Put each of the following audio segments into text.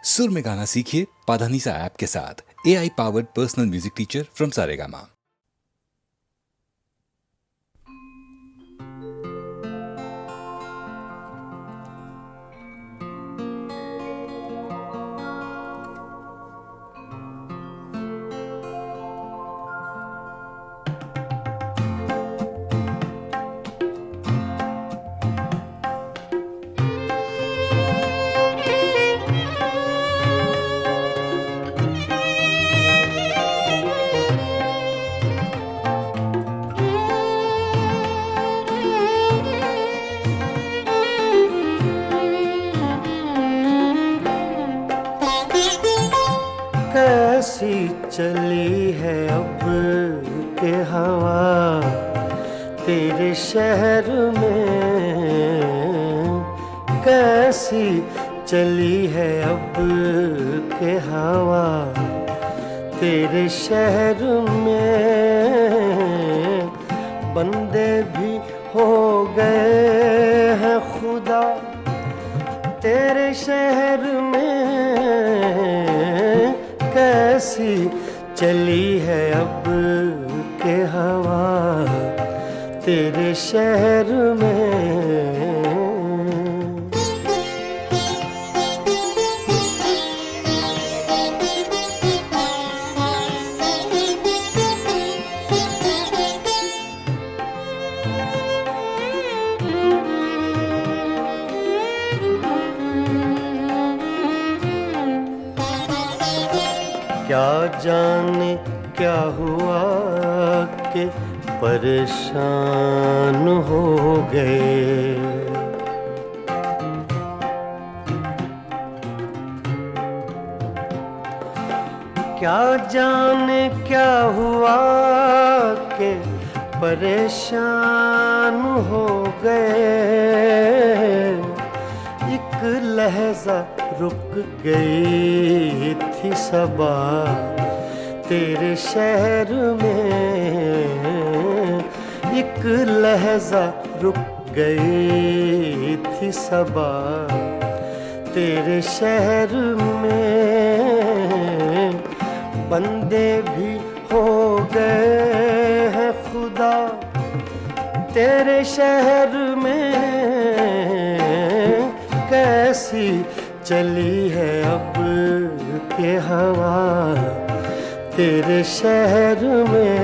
सुर में गाना सीखिए पाधानीसा ऐप के साथ। AI powered personal music teacher from Saregama. कैसी चली है अब के हवा तेरे शहर में, कैसी चली है अब के हवा तेरे शहर में। बंदे भी हो गए हैं खुदा तेरे शहर में, कैसी चली है अब के हवा तेरे शहर में। क्या जाने क्या हुआ कि परेशान हो गए, क्या जाने क्या हुआ कि परेशान हो गए। एक लहजा रुक गई थी सबा तेरे शहर में, एक लहजा रुक गई थी सबा तेरे शहर में। बंदे भी हो गए हैं खुदा तेरे शहर में, कैसी चली है अब के हवा तेरे शहर में।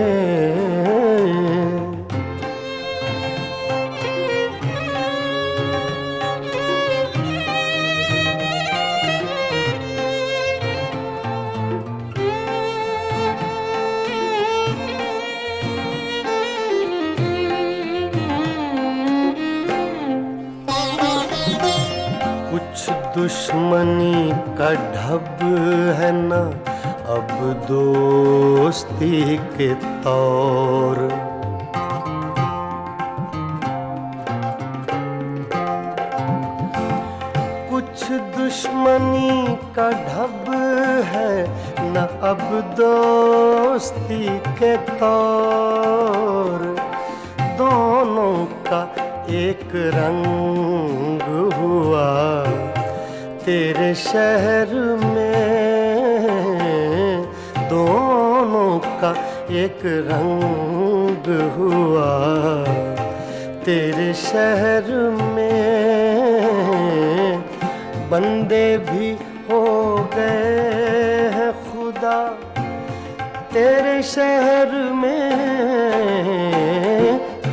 कुछ दुश्मनी का ढब है ना अब दोस्ती के तौर, कुछ दुश्मनी का ढब है ना अब दोस्ती के तौर। दोनों का एक रंग हुआ तेरे शहर में, दोनों का एक रंग हुआ तेरे शहर में। बंदे भी हो गए हैं खुदा तेरे शहर में,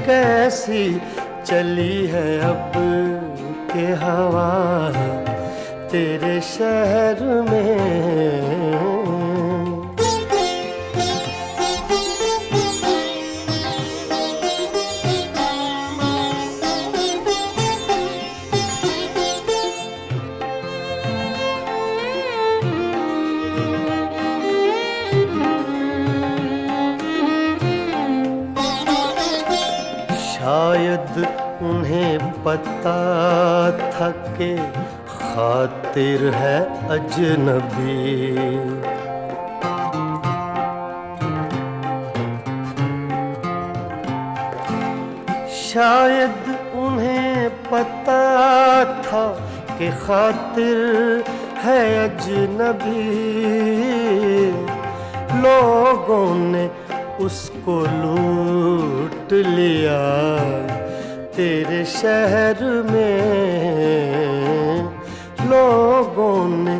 कैसी चली है अब के हवा तेरे शहर में। शायद उन्हें पता था कि खातिर है अजनबी, शायद उन्हें पता था कि खातिर है अजनबी, लोगों ने उसको लूट लिया तेरे शहर में, लोगों ने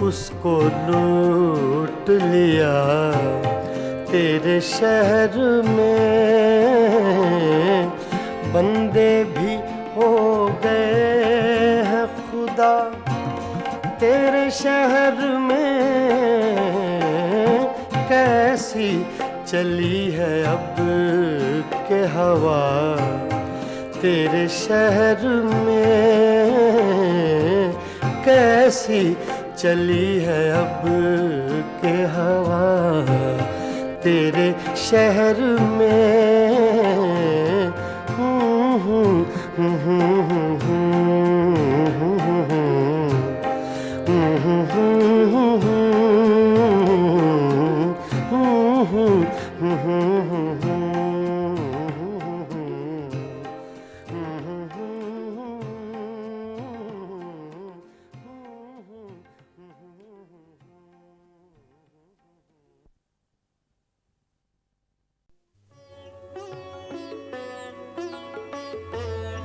उसको लूट लिया तेरे शहर में। बंदे भी हो गए हैं खुदा तेरे शहर में, कैसी चली है अब के हवा तेरे शहर में, कैसी चली है अब के हवा तेरे शहर में।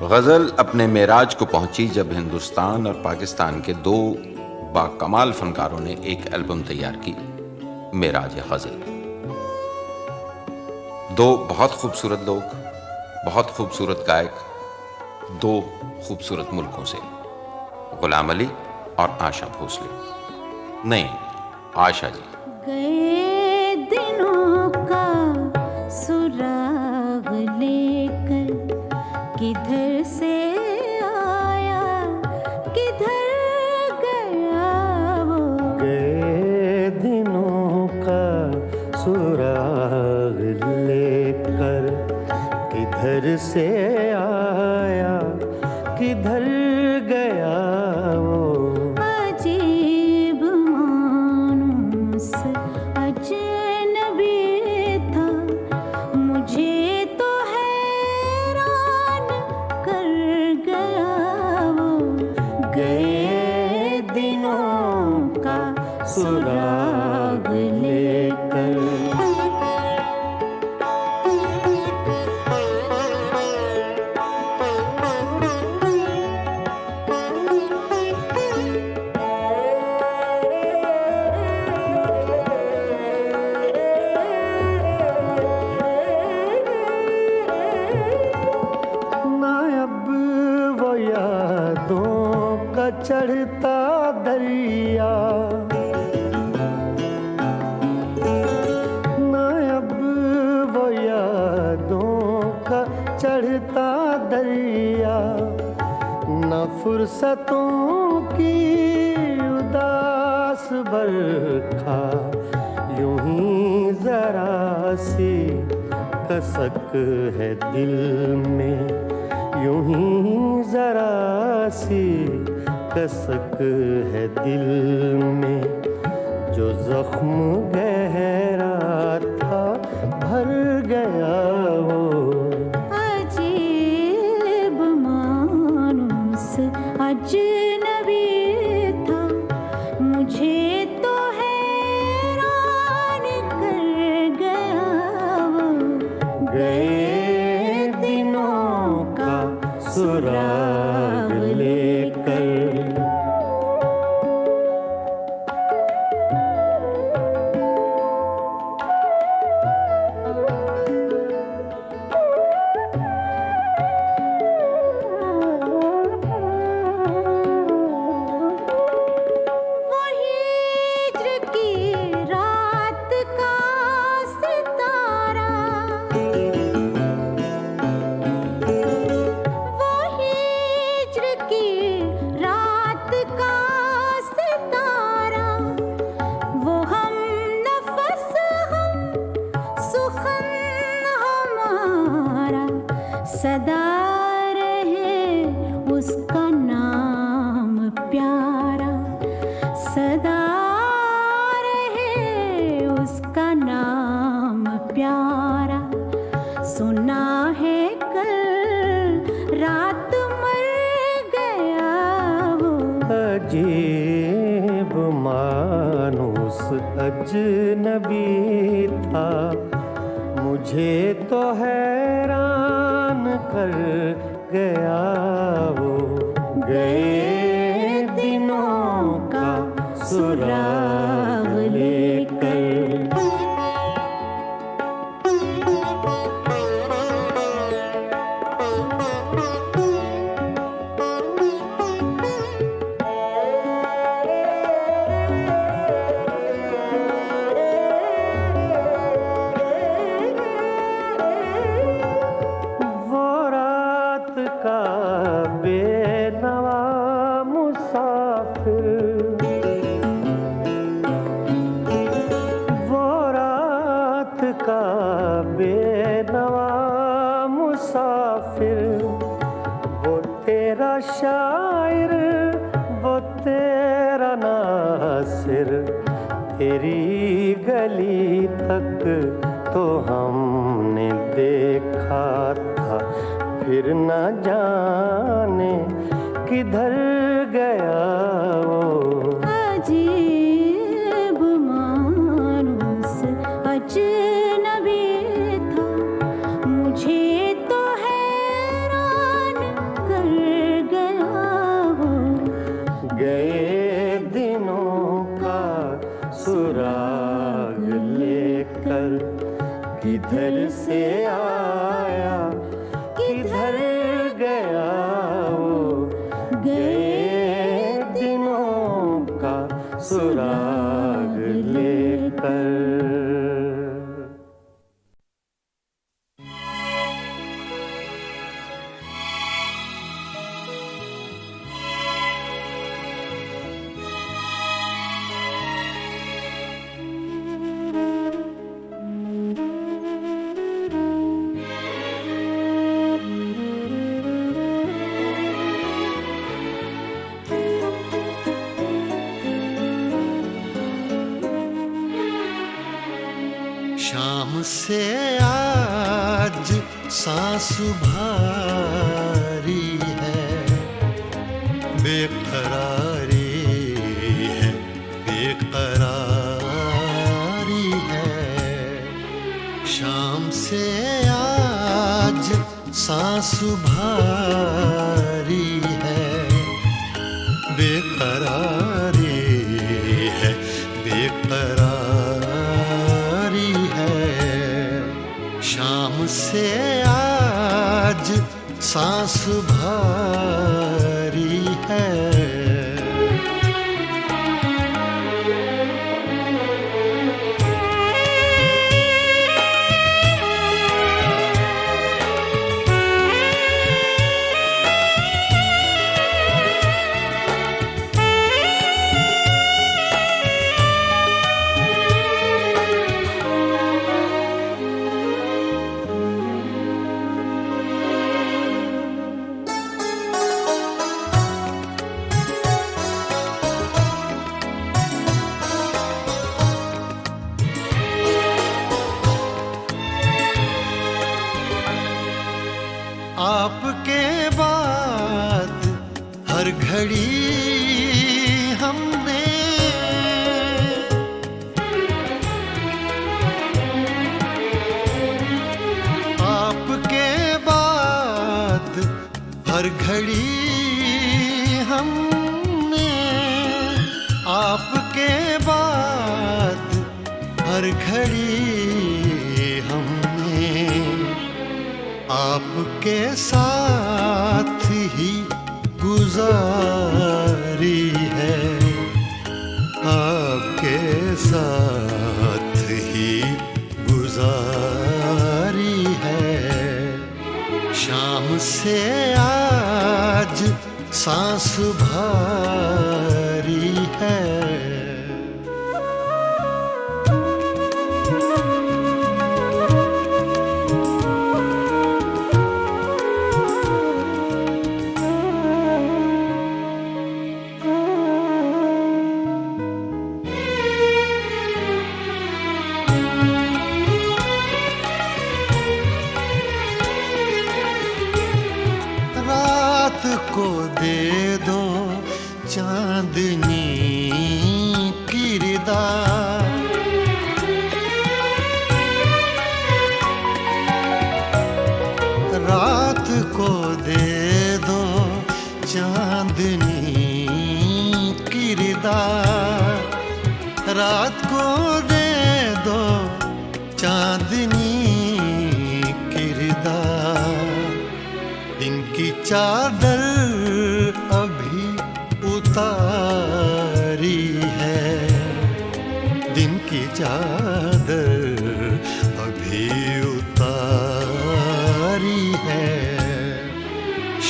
गज़ल अपने मेराज को पहुंची जब हिंदुस्तान और पाकिस्तान के दो बाकमाल फनकारों ने एक एल्बम तैयार की, मेराज गज़ल। दो बहुत खूबसूरत लोग, बहुत खूबसूरत गायक, दो खूबसूरत मुल्कों से, गुलाम अली और आशा भोसले। नहीं, आशा जी। गए दिनों का सुराग लेकर किधर से आया किधर गया वो, गए दिनों का सुराग लेकर किधर से आया किधर गया वो। अजीब मानूस अजनबी था, मुझे तो हैरान कर गया वो। गए दिनों का सुराग लेकर। चढ़ता दरिया ना अब वो यादों का चढ़ता दरिया, न फुर्सतों की उदास बरखा, यूं ही जरा सी कसक है दिल में, यूं ही जरा सी कसक है दिल में। जो जख्म गहरा था भर गया वो। अजीब मानूस अजनबी था, मुझे तो हैरान कर गया वो। गए दिनों का सुराग लेकर। सदा रहे उसका नाम प्यारा, सदा रहे उसका नाम प्यारा। सुना है कल रात मर गया वो। अजीब मानूस अजनबी था, मुझे तो हैरान कर गया वो। गए दिनों का सुराग लेकर। शायर वो तेरा नासिर, तेरी गली तक तो हमने देखा था, फिर न जाने किधर गया वो। अजीब मानूस अजनबी था, मुझे तो हैरान कर गया वो। गए दिनों का सुराग लेकर, किधर से आया किधर गया वो। गए दिनों का सुराग लेकर। शाम से आज सांस भारी है, बेकरारी है, बेकरारी है। शाम से आज सांस भारी है, बेकरारी है, बेकरारी है। शाम से आज सांस भारी है। आपके बाद हर घड़ी हमने आपके बाद हर घड़ी हमने आपके बाद हर घड़ी हमने आपके साथ ही गुजारी है, आपके साथ ही गुजारी है। शाम से आज सांस भारी है। रात को दे दो चांद रात को दे दो चांदनी किरदार, दिन की चादर अभी उतारी है, दिन की चादर अभी उतारी है।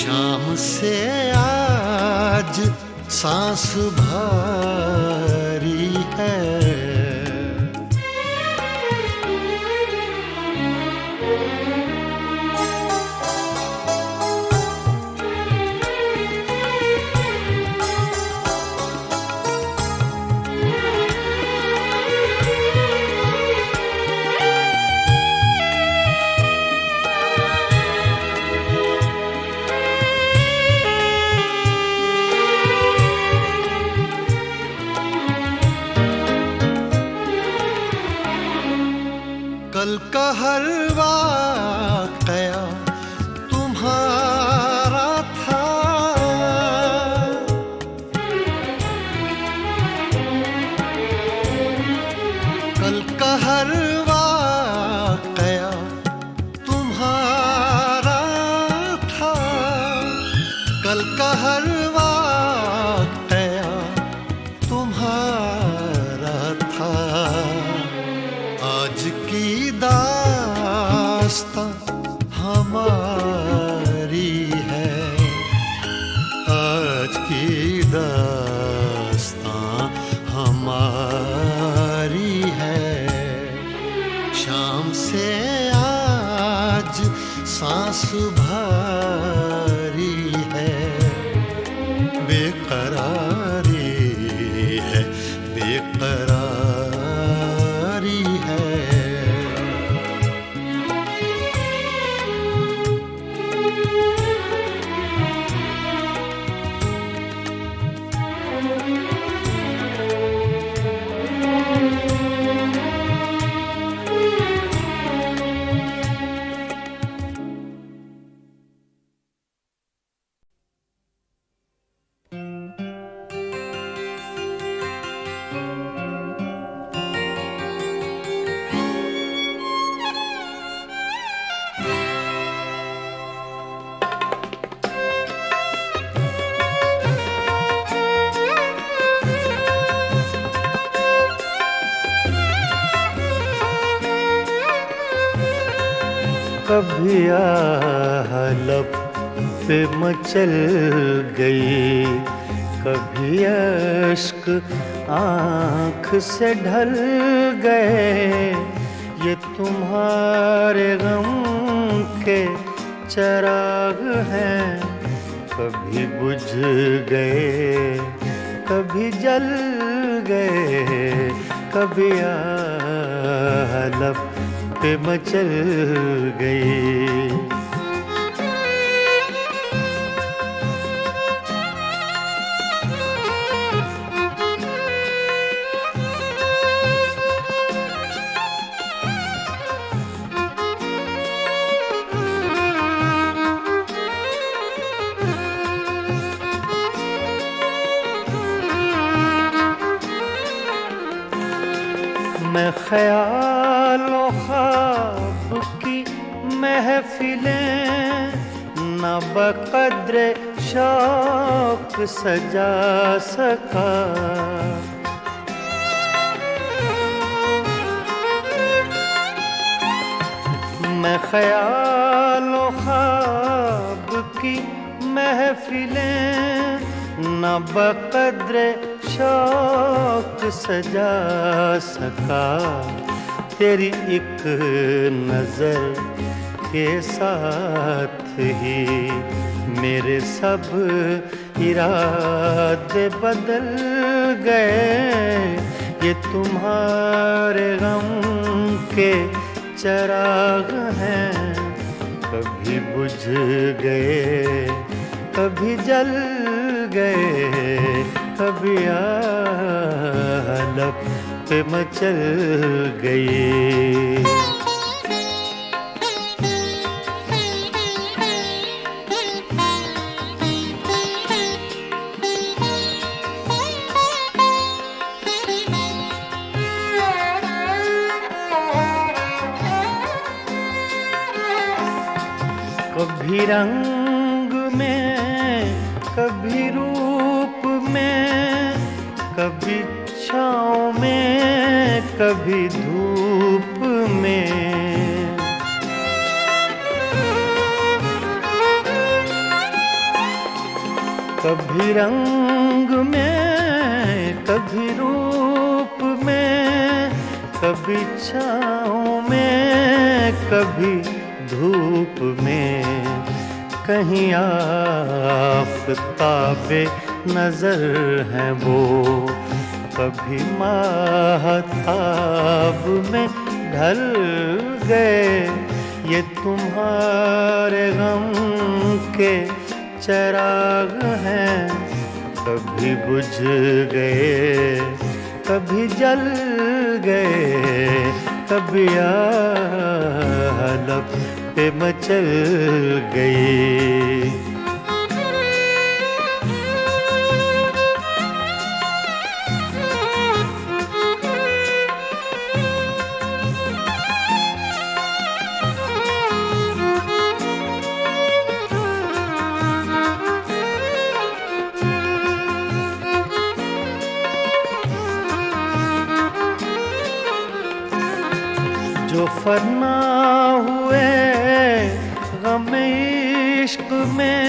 शाम से आज सांस भारी है। कल का हर वाक़या तुम्हारा था, कल का हर वाक़या तुम्हारा था, कल का हर वाक़या तुम्हारा था। आज की दास्तां हमारी है, आज की दास्तां हमारी है। शाम से आज सांस भारी है, बेकरारी है, बेकरारी है। कभी लब पे मचल गई, कभी अश्क आँख से ढल गए। ये तुम्हारे गम के चिराग हैं, कभी बुझ गए, कभी जल गए, कभी लब पे मचल गई। मैं ख्यालों ख्वाब की महफिलें न बक़द्रे शौक सजा सका। मैं ख्यालों ख्वाब की महफिलें न बक़द्रे शौक सजा सका। तेरी एक नजर के साथ ही मेरे सब इरादे बदल गए। ये तुम्हारे गम के चिराग हैं, कभी बुझ गए, कभी जल गए, कभी लब पे मचल गई। कभी रंग में, कभी रूप में, कभी छाँव में, कभी धूप में। कभी रंग में, कभी रूप में, कभी छाँव में, कभी धूप में। कहीं आफ़ताबे नजर हैं वो, कभी माहताब में ढल गए। ये तुम्हारे गम के चिराग हैं, कभी बुझ गए, कभी जल गए, कभी आलप पे मचल गए। जो फना हुए गम इश्क में,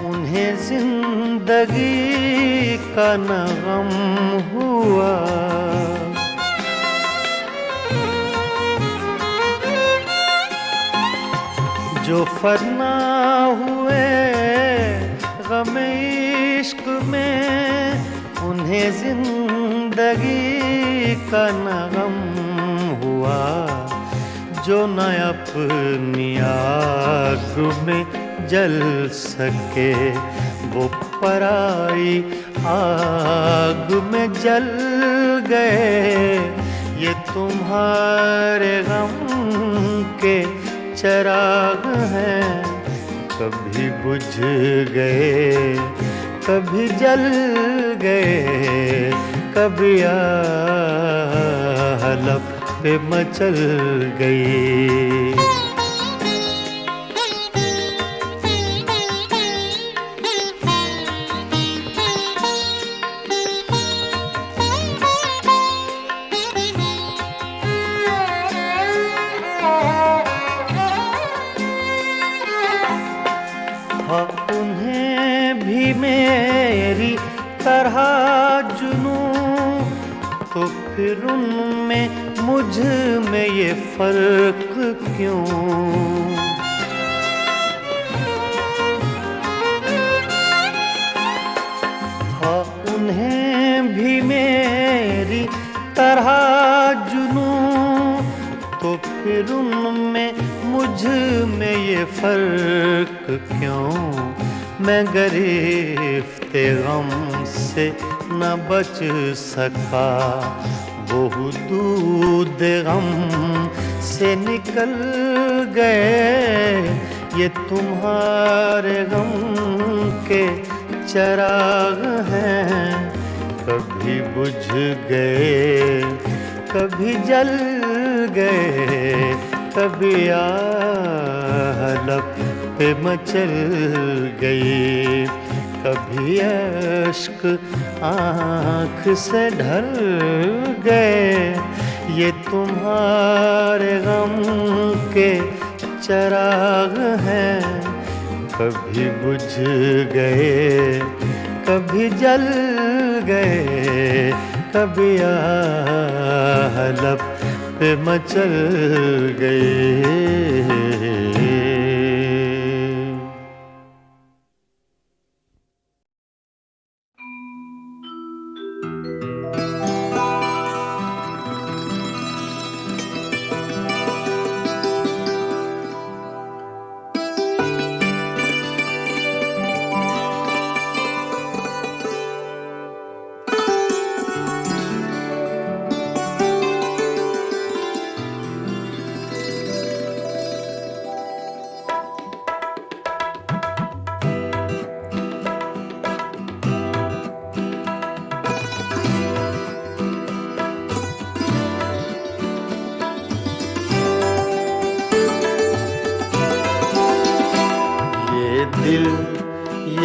उन्हें जिंदगी का न गम हुआ। जो फना हुए गम इश्क में, उन्हें जिंदगी का न गम हुआ। जो न अपनी आग में जल सके, वो पराई आग में जल गए। ये तुम्हारे गम के चिराग हैं, कभी बुझ गए, कभी जल गए, कभी आलप पे मचल गई। था उन्हें भी मेरी तरह जुनूं, तो फिर उनमें मुझ में ये फर्क क्यों। था उन्हें भी मेरी तरह जुनूं, तो फिर उनमें मुझ में ये फर्क क्यों। मैं गिरफ्ते गम से न बच सका, वो दूध गम से निकल गए। ये तुम्हारे गम के चिराग हैं, कभी बुझ गए, कभी जल गए, कभी आलप पे मचल गई। कभी अश्क आँख से ढल गए। ये तुम्हारे गम के चिराग हैं, कभी बुझ गए, कभी जल गए, कभी आलप पे मचल गए।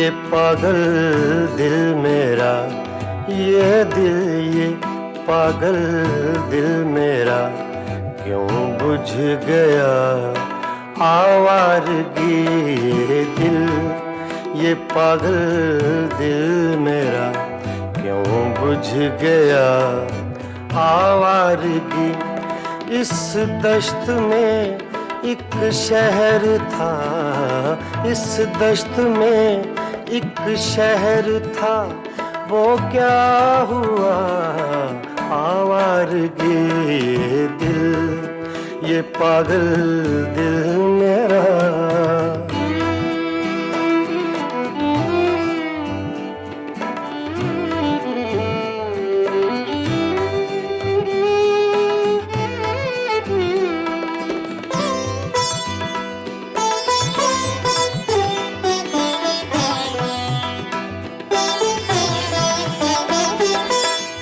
ये पागल दिल मेरा, ये दिल, ये पागल दिल मेरा क्यों बुझ गया आवारगी। ये दिल, ये पागल दिल मेरा क्यों बुझ गया आवारगी। इस दश्त में एक शहर था, इस दश्त में एक शहर था, वो क्या हुआ आवारगी। ये दिल, ये पागल दिल मेरा।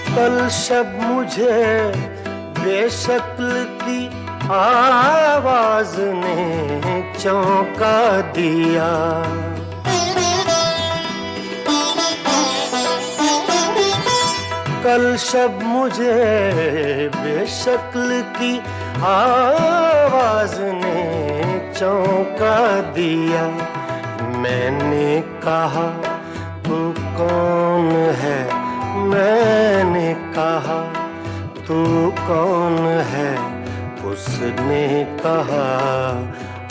कल शब मुझे बेशक्ल की आवाज ने चौंका दिया। कल शब मुझे बेशक्ल की आवाज ने चौंका दिया। मैंने कहा तू कौन है, मैंने कहा तू कौन है, उसने कहा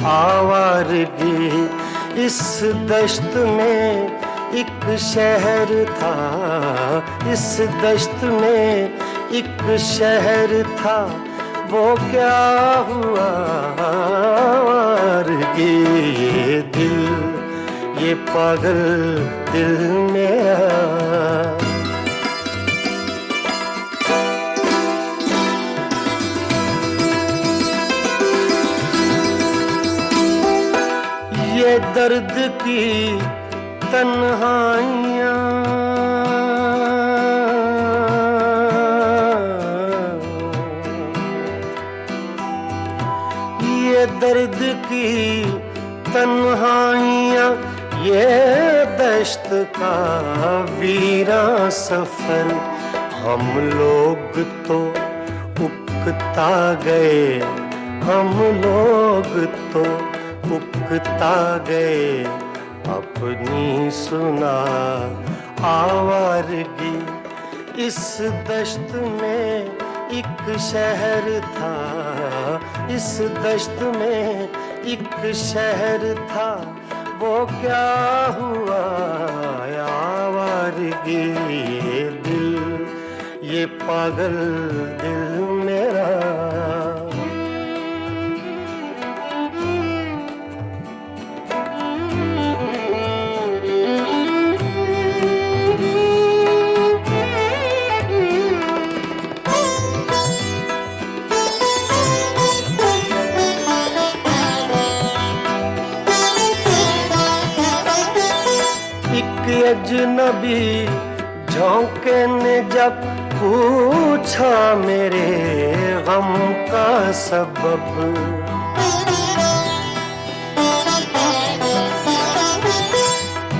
आवारगी। इस दश्त में एक शहर था, इस दश्त में एक शहर था, वो क्या हुआ आवारगी। ये दिल, ये पागल दिल मेरा। ये दर्द की तन्हाइयाँ, ये दर्द की तन्हाइयाँ, ये दश्त का वीरा सफर। हम लोग तो उकता गए, हम लोग तो उकता गए, अपनी सुना आवारगी। इस दश्त में एक शहर था, इस दश्त में एक शहर था, वो क्या हुआ आवारगी। ये दिल, ये पागल दिल मेरा। अजनबी झोंके ने जब पूछा मेरे गम का सबब।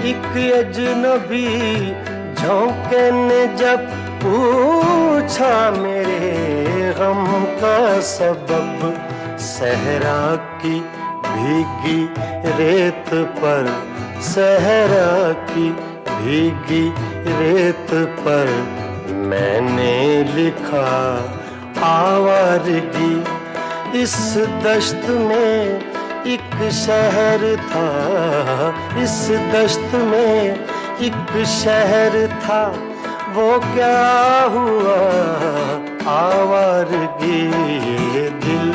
एक अजनबी झोंके ने जब पूछा मेरे गम का सबब। सहरा की भीगी रेत पर, सहरा की भीगी रेत पर मैंने लिखा आवारगी। इस दश्त में एक शहर था, इस दश्त में एक शहर था, वो क्या हुआ आवारगी। ये दिल,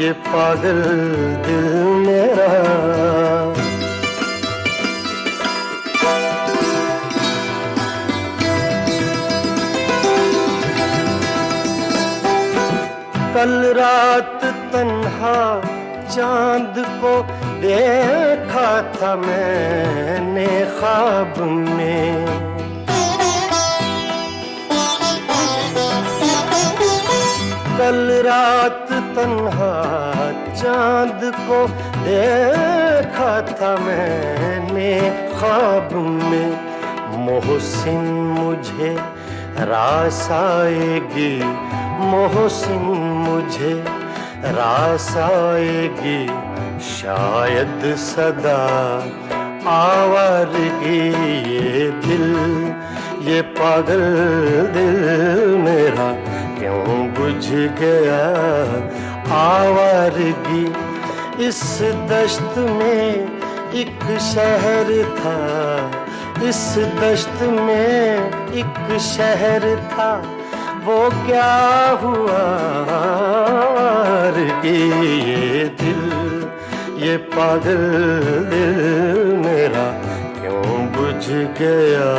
ये पागल दिल मेरा। कल रात तन्हा चांद को देखा था मैंने ख्वाब में। कल रात तन्हा चांद को देखा था मैंने ख्वाब में, मोहसिन मुझे रास आएगी, मोहसिन मुझे रास आएगी, शायद सदा आवारगी। ये दिल, ये पागल दिल मेरा क्यों बुझ गया आवारगी। इस दश्त में एक शहर था, इस दश्त में एक शहर था, वो क्या हुआ आवारगी। ये दिल, ये पागल दिल मेरा क्यों बुझ गया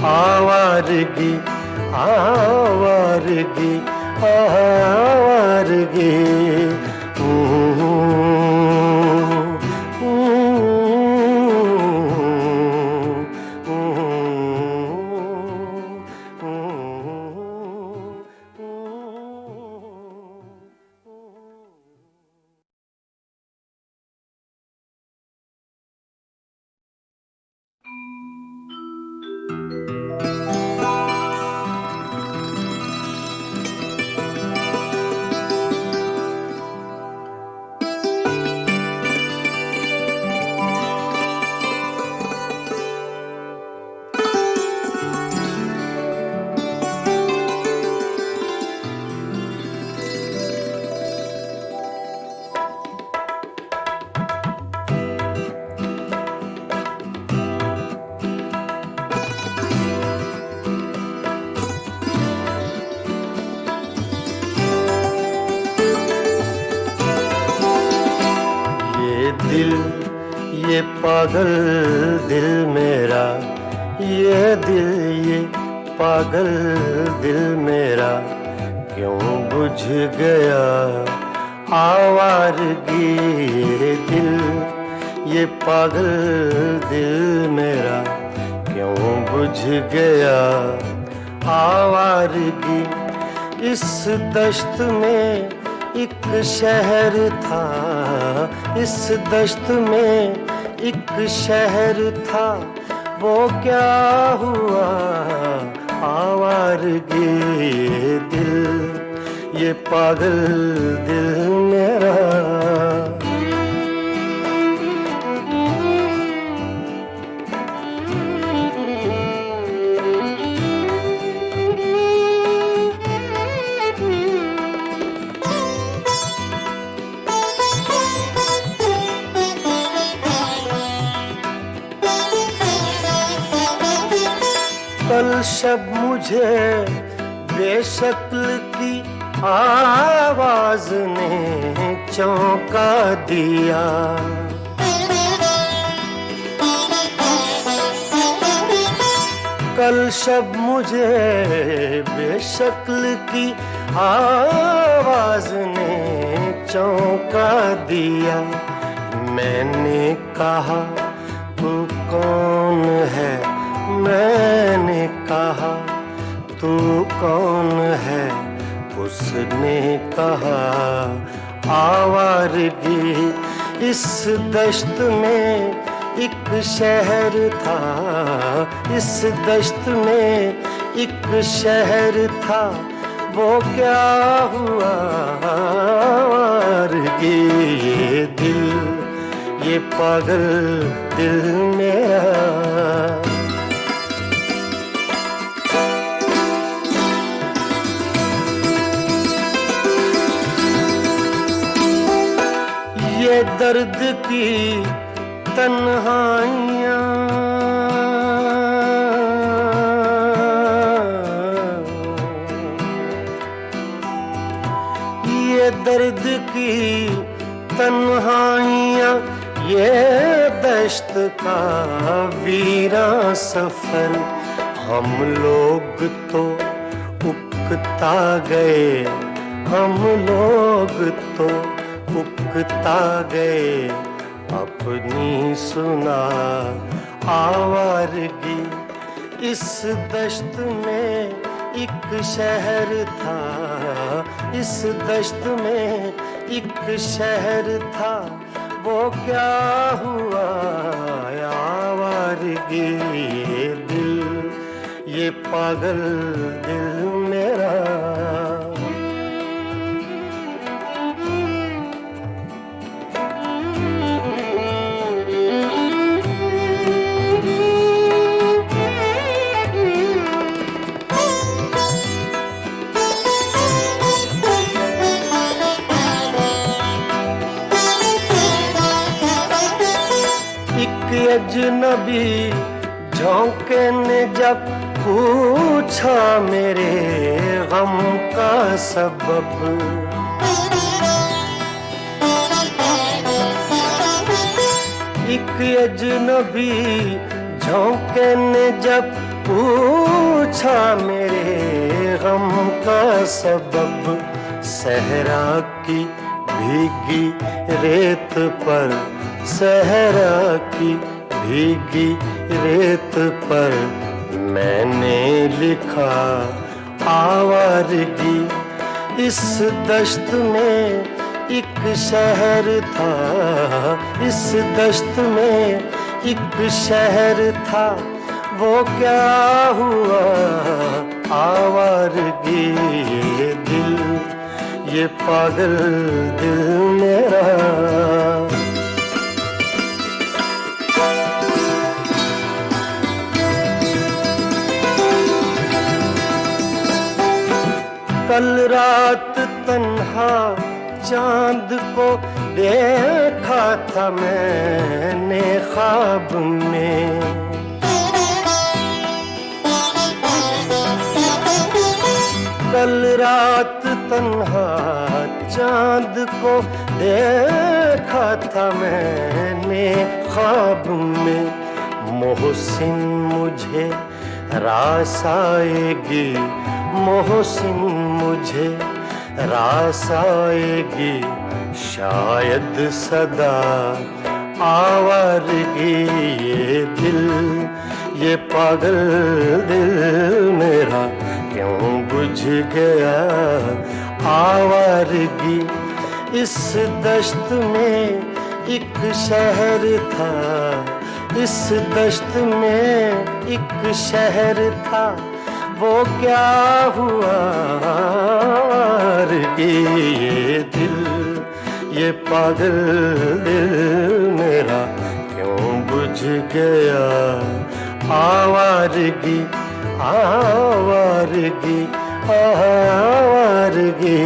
आवारगी, आवारगी, आवारगी। ये पागल दिल मेरा, ये दिल, ये पागल दिल मेरा क्यों बुझ गया आवारगी। ये दिल, ये पागल दिल मेरा क्यों बुझ गया आवारगी। इस दश्त में एक शहर था, इस दश्त में एक शहर था, वो क्या हुआ आवारगी। ये दिल, ये पागल दिल मेरा। कल शब मुझे बेशक्ल की आवाज ने चौंका दिया। कल शब मुझे बेशक्ल की आवाज ने चौंका दिया। मैंने कहा तू कौन है, मैंने कहा तू कौन है, उसने कहा आवारगी। इस दश्त में एक शहर था, इस दश्त में एक शहर था, वो क्या हुआ आवारगी। ये दिल, ये पागल दिल मेरा। ये दर्द की तन्हाइयाँ, ये दर्द की तन्हाइयाँ, ये दश्त का वीरा सफर। हम लोग तो उकता गए, हम लोग तो उकता गए, अपनी सुना आवारगी। इस दश्त में एक शहर था, इस दश्त में एक शहर था, वो क्या हुआ आवारगी ये दिल, ये पागल दिल मेरा। अजनबी झोंके ने जब पूछा मेरे गम का सबब, एक अजनबी झोंके ने जब पूछा मेरे गम का सबब, सहरा की भीगी रेत पर, सहरा की भीगी रेत पर मैंने लिखा आवारगी। इस दश्त में एक शहर था, इस दश्त में एक शहर था, वो क्या हुआ आवारगी ये दिल, ये पागल दिल मेरा। कल रात तन्हा चांद को देखा था मैंने ख्वाब में, कल रात तन्हा चांद को देखा था मैंने ख्वाब में। मोहसिन मुझे रास आएगी, मोहसिन मुझे रास आएगी, शायद सदा आवारगी ये दिल, ये पागल दिल मेरा क्यों बुझ गया आवारगी। इस दश्त में एक शहर था, इस दश्त में एक शहर था, वो क्या हुआ ये दिल, ये पागल दिल मेरा क्यों बुझ गया आवारगी, आवारगी, आवारगी।